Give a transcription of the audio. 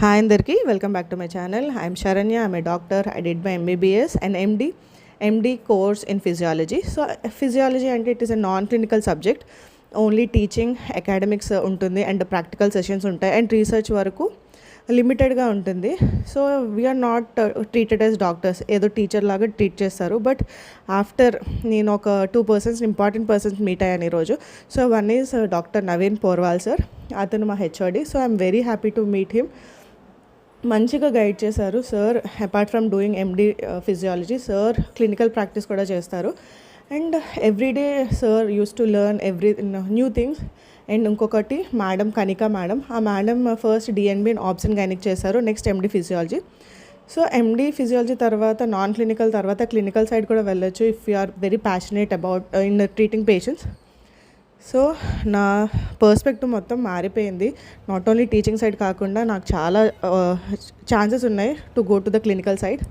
Hi Andarki, welcome back to my channel. I'm Sharanya. I'm a doctor. I did my MBBS and MD course in physiology. So physiology and it is a non-clinical subject. Only teaching, academics ఉంటుంది and practical sessions ఉంటాయి and research వరకు లిమిటెడ్గా ఉంటుంది. So we are not treated as doctors, ఏదో teacher లాగా treat చేస్తారు. But after నేను ఒక 2 ఇంపార్టెంట్ పర్సన్స్ మీట్ అయ్యాను ఈరోజు. So one is doctor Naveen Porwal sir, అతను మా HOD. So I'm very happy to meet him. మంచిగా గైడ్ చేశారు sir. Apart from doing MD physiology, sir clinical practice కూడా చేస్తారు. And everyday sir use to learn new things. And ఇంకొకటి madam Kanika madam, ఆ madam first DNB and obs and gynaec చేశారు, next MD physiology. So MD physiology తర్వాత non clinical తర్వాత clinical side కూడా వెళ్ళొచ్చు if you are very passionate about in treating patients. So నా perspective మొత్తం మారిపోయింది. నాట్ ఓన్లీ టీచింగ్ సైడ్ కాకుండా నాకు చాలా ఛాన్సెస్ ఉన్నాయి to go to the clinical side.